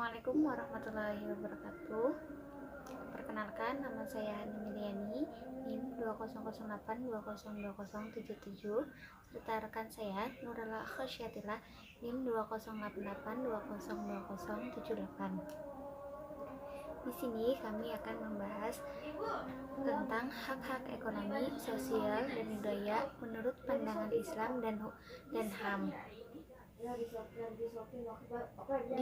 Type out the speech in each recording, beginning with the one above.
Assalamualaikum warahmatullahi wabarakatuh. Perkenalkan, nama saya Hani Miliani, NIM 20082020077, serta rekan saya Nurala Khosyatillah, NIM 20882020078. Di sini kami akan membahas tentang hak-hak ekonomi, sosial, dan budaya menurut pandangan Islam dan HAM. Di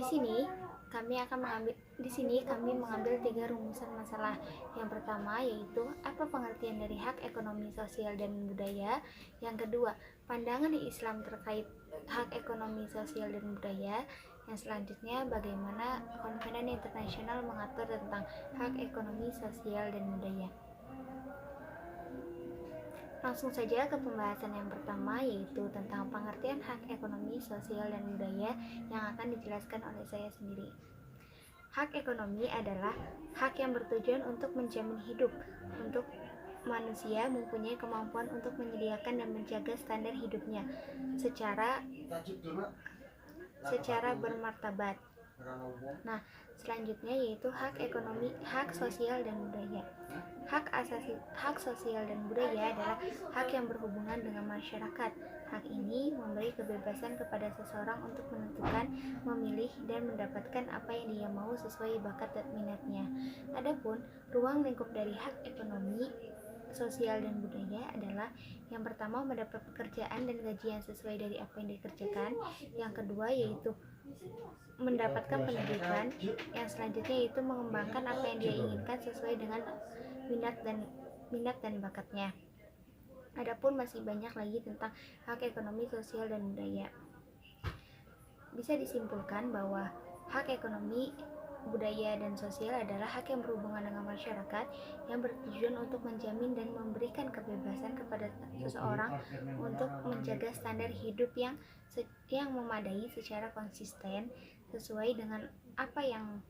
sini kami mengambil 3 rumusan masalah. Yang pertama yaitu apa pengertian dari hak ekonomi, sosial, dan budaya. Yang kedua, pandangan Islam terkait hak ekonomi, sosial, dan budaya. Yang selanjutnya, bagaimana Konven Internasional mengatur tentang hak ekonomi, sosial, dan budaya. Langsung saja ke pembahasan yang pertama, yaitu tentang pengertian hak ekonomi, sosial, dan budaya yang akan dijelaskan oleh saya sendiri. Hak ekonomi adalah hak yang bertujuan untuk menjamin hidup, untuk manusia mempunyai kemampuan untuk menyediakan dan menjaga standar hidupnya secara bermartabat. Nah, selanjutnya yaitu hak ekonomi, hak sosial, dan budaya. Hak sosial dan budaya adalah hak yang berhubungan dengan masyarakat. Hak ini memberi kebebasan kepada seseorang untuk menentukan, memilih, dan mendapatkan apa yang dia mau sesuai bakat dan minatnya. Adapun ruang lingkup dari hak ekonomi, sosial, dan budaya adalah yang pertama mendapat pekerjaan dan gaji yang sesuai dari apa yang dikerjakan. Yang kedua yaitu mendapatkan pendidikan. Yang selanjutnya yaitu mengembangkan apa yang dia inginkan sesuai dengan minat dan bakatnya. Adapun masih banyak lagi tentang hak ekonomi, sosial, dan budaya. Bisa disimpulkan bahwa hak ekonomi, budaya, dan sosial adalah hak yang berhubungan dengan masyarakat yang bertujuan untuk menjamin dan memberikan kebebasan kepada seseorang untuk menjaga standar hidup yang memadai secara konsisten sesuai dengan apa yang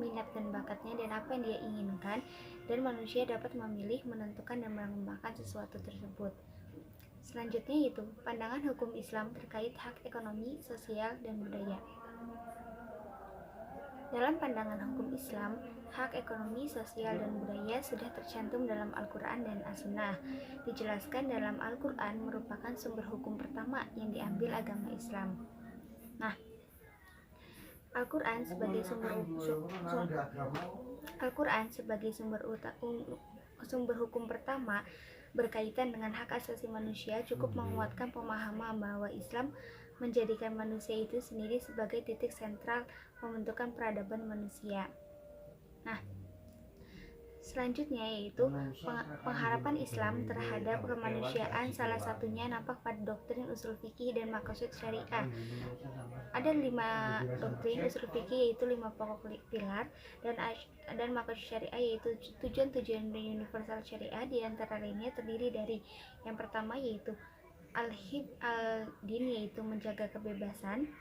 minat dan bakatnya dan apa yang dia inginkan, dan manusia dapat memilih, menentukan, dan mengembangkan sesuatu tersebut. Selanjutnya yaitu pandangan hukum Islam terkait hak ekonomi, sosial, dan budaya. Dalam pandangan hukum Islam, hak ekonomi, sosial, dan budaya sudah tercantum dalam Al-Quran dan As-Sunnah. Dijelaskan dalam Al-Quran merupakan sumber hukum pertama yang diambil agama Islam. Nah, Al-Quran sebagai sumber hukum pertama berkaitan dengan hak asasi manusia cukup menguatkan pemahaman bahwa Islam menjadikan manusia itu sendiri sebagai titik sentral pembentukan peradaban manusia. Nah, selanjutnya yaitu pengharapan Islam terhadap kemanusiaan, salah satunya nampak pada doktrin usul fikih dan maqasid syariah. Ada 5 doktrin usul fikih, yaitu 5 pokok pilar, dan maqasid syariah yaitu tujuan-tujuan universal syariah. Di antara lainnya terdiri dari yang pertama yaitu al-hib al-din, yaitu menjaga kebebasan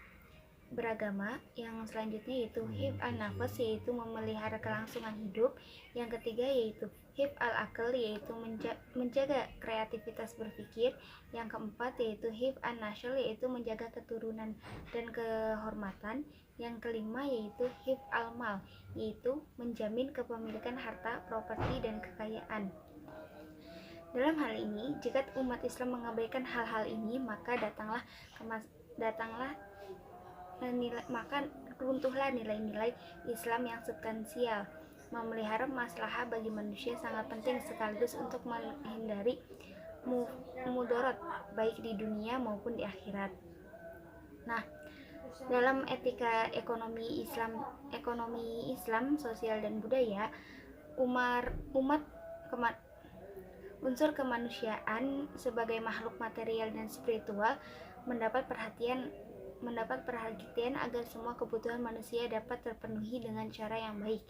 beragama. Yang selanjutnya yaitu hib al-nafas, yaitu memelihara kelangsungan hidup. Yang ketiga yaitu hib al-akal, yaitu menjaga kreativitas berpikir. Yang keempat yaitu hib al-nasl, yaitu menjaga keturunan dan kehormatan. Yang kelima yaitu hib al-mal, yaitu menjamin kepemilikan harta, properti, dan kekayaan. Dalam hal ini, jika umat Islam mengabaikan hal-hal ini, maka runtuhlah nilai-nilai Islam yang substansial. Memelihara maslahah bagi manusia sangat penting sekaligus untuk menghindari mudarat baik di dunia maupun di akhirat. Nah, dalam etika ekonomi Islam, sosial, dan budaya, unsur kemanusiaan sebagai makhluk material dan spiritual mendapat perhatian agar semua kebutuhan manusia dapat terpenuhi dengan cara yang baik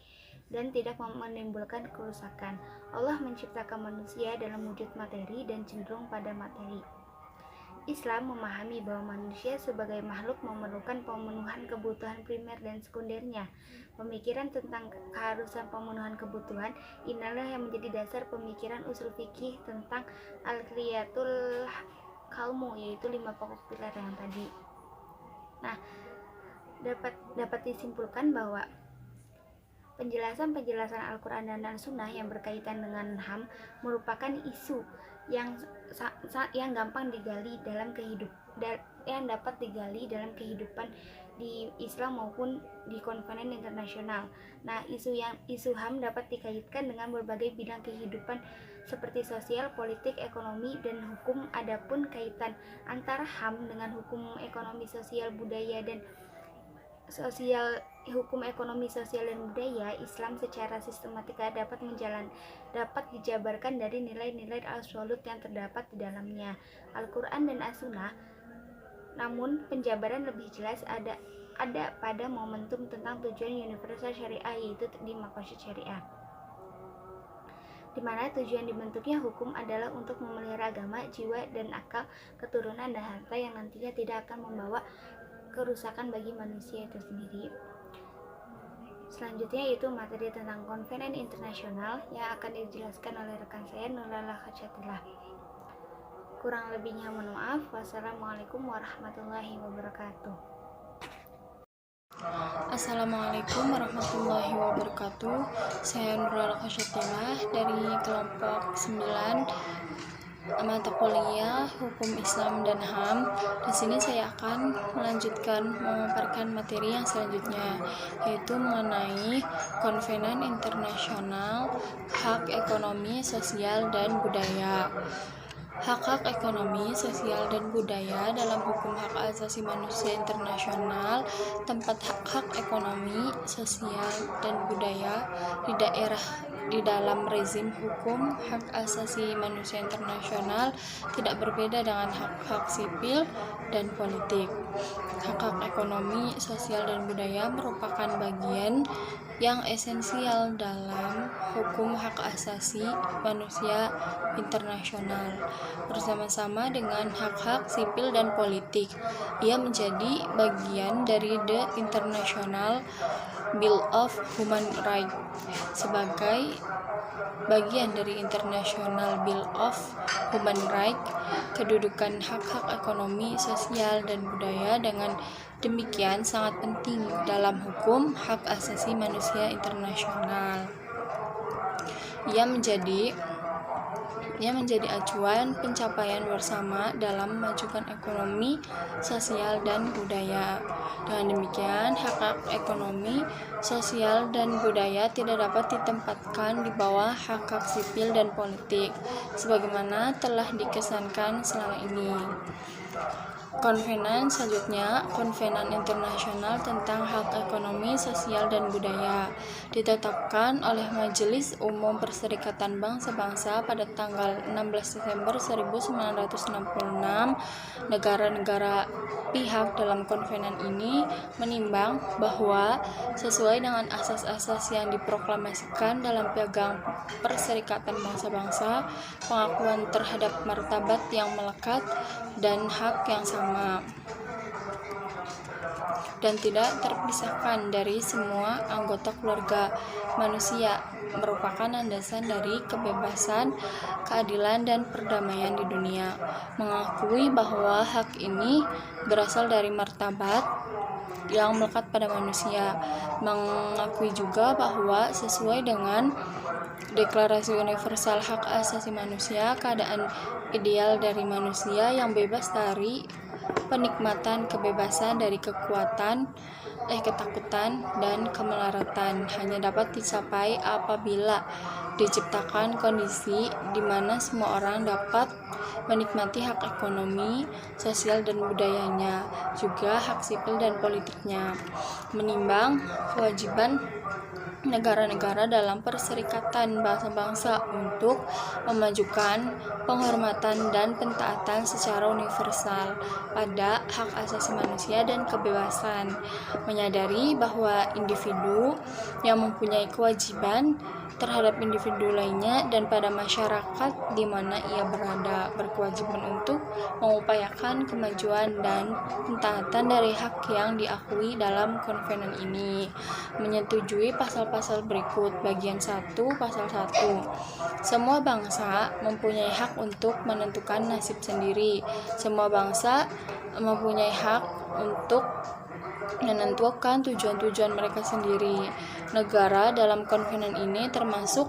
dan tidak menimbulkan kerusakan. Allah menciptakan manusia dalam wujud materi dan cenderung pada materi. Islam memahami bahwa manusia sebagai makhluk memerlukan pemenuhan kebutuhan primer dan sekundernya. Pemikiran tentang keharusan pemenuhan kebutuhan inilah yang menjadi dasar pemikiran usul fikih tentang al-qiyatul kalmu, yaitu 5 pokok pilar yang tadi. Nah, dapat disimpulkan bahwa penjelasan Al-Quran dan As-Sunnah yang berkaitan dengan HAM merupakan isu yang gampang digali yang dapat digali dalam kehidupan di Islam maupun di konvenen internasional. Nah, isu HAM dapat dikaitkan dengan berbagai bidang kehidupan seperti sosial, politik, ekonomi, dan hukum. Adapun kaitan antara HAM dengan hukum ekonomi sosial budaya dan hukum ekonomi sosial dan budaya Islam secara sistematika dapat dijabarkan dari nilai-nilai absolut yang terdapat di dalamnya Al-Quran dan As-Sunnah. Namun penjabaran lebih jelas ada pada momentum tentang tujuan universal syariah, yaitu di maqasid syariah, di mana tujuan dibentuknya hukum adalah untuk memelihara agama, jiwa, dan akal, keturunan, dan harta yang nantinya tidak akan membawa kerusakan bagi manusia itu sendiri. Selanjutnya yaitu materi tentang konvenen internasional yang akan dijelaskan oleh rekan saya Nurul Khachatillah. Kurang lebihnya mohon maaf. Wassalamualaikum warahmatullahi wabarakatuh. Assalamualaikum warahmatullahi wabarakatuh. Saya Nurul Khachatillah dari kelompok 9 mata kuliah Hukum Islam dan HAM. Di sini saya akan memaparkan materi yang selanjutnya, yaitu mengenai Konvenen Internasional Hak Ekonomi, Sosial, dan Budaya. Hak-hak ekonomi, sosial, dan budaya dalam hukum hak asasi manusia internasional, tempat hak-hak ekonomi, sosial, dan budaya di dalam rezim hukum hak asasi manusia internasional tidak berbeda dengan hak-hak sipil dan politik. Hak-hak ekonomi, sosial, dan budaya merupakan bagian yang esensial dalam hukum hak asasi manusia internasional. Bersama-sama dengan hak-hak sipil dan politik, ia menjadi bagian dari The International Bill of Human Rights. Sebagai bagian dari International Bill of Human Rights, kedudukan hak-hak ekonomi, sosial, dan budaya dengan demikian sangat penting dalam hukum hak asasi manusia internasional. Ia menjadi acuan pencapaian bersama dalam memajukan ekonomi, sosial, dan budaya. Dengan demikian, hak-hak ekonomi, sosial, dan budaya tidak dapat ditempatkan di bawah hak-hak sipil dan politik, sebagaimana telah dikesankan selama ini. Konvenen selanjutnya, Konvenen Internasional tentang Hak Ekonomi, Sosial, dan Budaya, ditetapkan oleh Majelis Umum Perserikatan Bangsa-Bangsa pada tanggal 16 Desember 1966. Negara-negara pihak dalam konvenen ini menimbang bahwa sesuai dengan asas-asas yang diproklamasikan dalam Piagam Perserikatan Bangsa-Bangsa, pengakuan terhadap martabat yang melekat dan hak yang sama dan tidak terpisahkan dari semua anggota keluarga manusia merupakan landasan dari kebebasan, keadilan, dan perdamaian di dunia. Mengakui bahwa hak ini berasal dari martabat yang melekat pada manusia. Mengakui juga bahwa sesuai dengan Deklarasi Universal Hak Asasi Manusia, keadaan ideal dari manusia yang bebas dari penikmatan kebebasan dari ketakutan, dan kemelaratan hanya dapat dicapai apabila diciptakan kondisi di mana semua orang dapat menikmati hak ekonomi, sosial, dan budayanya, juga hak sipil dan politiknya. Menimbang kewajiban negara-negara dalam Perserikatan Bangsa-Bangsa untuk memajukan penghormatan dan pentaatan secara universal pada hak asasi manusia dan kebebasan, menyadari bahwa individu yang mempunyai kewajiban terhadap individu lainnya dan pada masyarakat di mana ia berada, berkewajiban untuk mengupayakan kemajuan dan pentaatan dari hak yang diakui dalam konvenen ini. Menyetujui pasal-pasal berikut. Bagian 1, pasal 1. Semua bangsa mempunyai hak untuk menentukan nasib sendiri. Semua bangsa mempunyai hak untuk menentukan tujuan-tujuan mereka sendiri. Negara dalam konvenen ini termasuk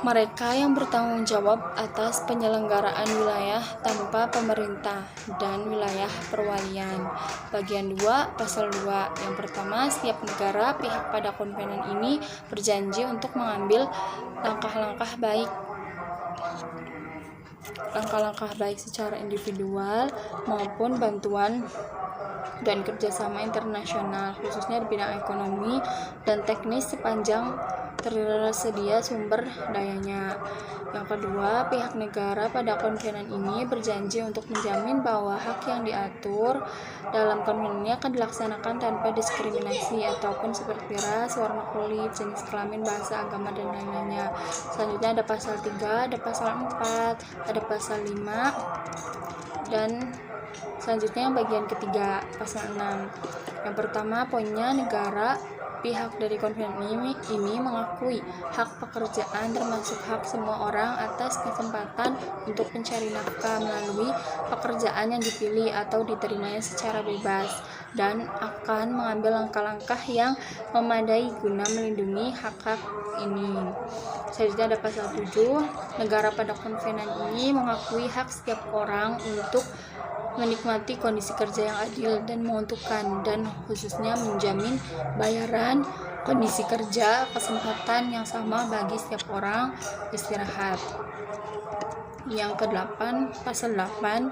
mereka yang bertanggung jawab atas penyelenggaraan wilayah tanpa pemerintah dan wilayah perwalian. Bagian 2, pasal 2. Yang pertama, setiap negara pihak pada konvenen ini berjanji untuk mengambil langkah-langkah baik secara individual maupun bantuan dan kerjasama internasional, khususnya di bidang ekonomi dan teknis sepanjang tersedia sumber dayanya. Yang kedua, pihak negara pada konvenen ini berjanji untuk menjamin bahwa hak yang diatur dalam konvenen ini akan dilaksanakan tanpa diskriminasi ataupun seperti ras, warna kulit, jenis kelamin, bahasa, agama, dan lain-lainnya. Selanjutnya ada pasal 3, ada pasal 4, ada pasal 5, dan selanjutnya yang bagian ketiga, pasal 6. Yang pertama, poinnya, negara pihak dari konvenen ini mengakui hak pekerjaan termasuk hak semua orang atas kesempatan untuk mencari nafkah melalui pekerjaan yang dipilih atau diterimanya secara bebas, dan akan mengambil langkah-langkah yang memadai guna melindungi hak-hak ini. Selanjutnya ada pasal 7, negara pada konvenen ini mengakui hak setiap orang untuk menikmati kondisi kerja yang adil dan menguntungkan, dan khususnya menjamin bayaran kondisi kerja, kesempatan yang sama bagi setiap orang, istirahat. Yang ke-8, pasal 8.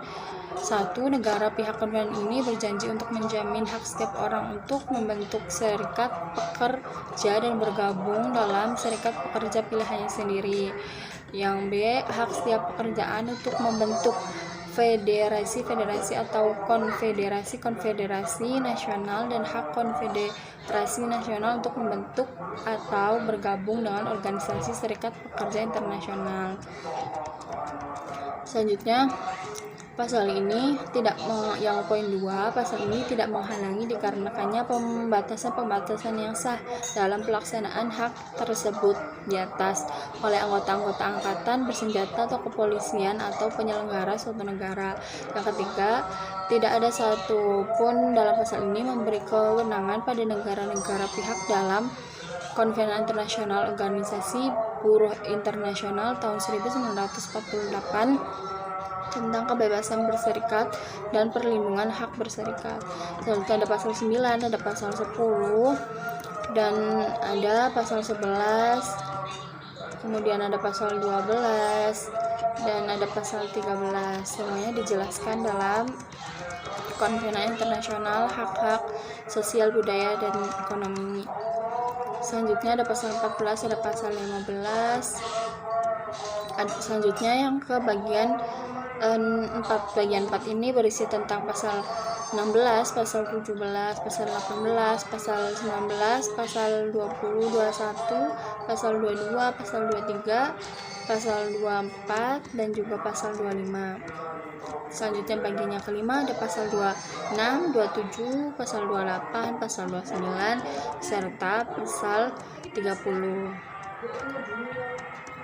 1. Negara pihak konvenen ini berjanji untuk menjamin hak setiap orang untuk membentuk serikat pekerja dan bergabung dalam serikat pekerja pilihannya sendiri. Yang B. Hak setiap pekerjaan untuk membentuk federasi-federasi atau konfederasi nasional, dan hak konfederasi nasional untuk membentuk atau bergabung dengan organisasi serikat pekerja internasional. Selanjutnya, pasal ini yang poin 2, pasal ini tidak menghalangi dikarenakannya pembatasan-pembatasan yang sah dalam pelaksanaan hak tersebut di atas oleh anggota-anggota angkatan bersenjata atau kepolisian atau penyelenggara suatu negara. Yang ketiga, tidak ada satu pun dalam pasal ini memberi kewenangan pada negara-negara pihak dalam Konvenen Internasional Organisasi Buruh Internasional tahun 1948 tentang kebebasan berserikat dan perlindungan hak berserikat. Selanjutnya ada pasal 9, ada pasal 10, dan ada pasal 11, kemudian ada pasal 12, dan ada pasal 13. Semuanya dijelaskan dalam Konvenen Internasional Hak-Hak Sosial, Budaya, dan Ekonomi. Selanjutnya ada pasal 14, ada pasal 15. Selanjutnya yang ke bagian 4. Bagian 4 ini berisi tentang pasal 16, pasal 17, pasal 18, pasal 19, pasal 20, 21, pasal 22, pasal 23, pasal 24, dan juga pasal 25. Selanjutnya bagian yang kelima ada pasal 26, 27, pasal 28, pasal 29, serta pasal 30.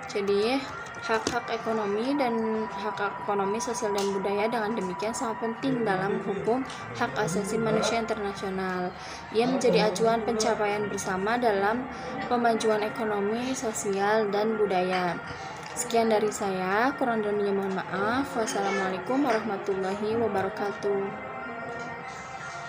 Jadi hak-hak ekonomi dan hak ekonomi, sosial, dan budaya dengan demikian sangat penting dalam hukum hak asasi manusia internasional. Ia menjadi acuan pencapaian bersama dalam pemajuan ekonomi, sosial, dan budaya. Sekian dari saya, kurang dan lebihnya mohon maaf. Wassalamualaikum warahmatullahi wabarakatuh.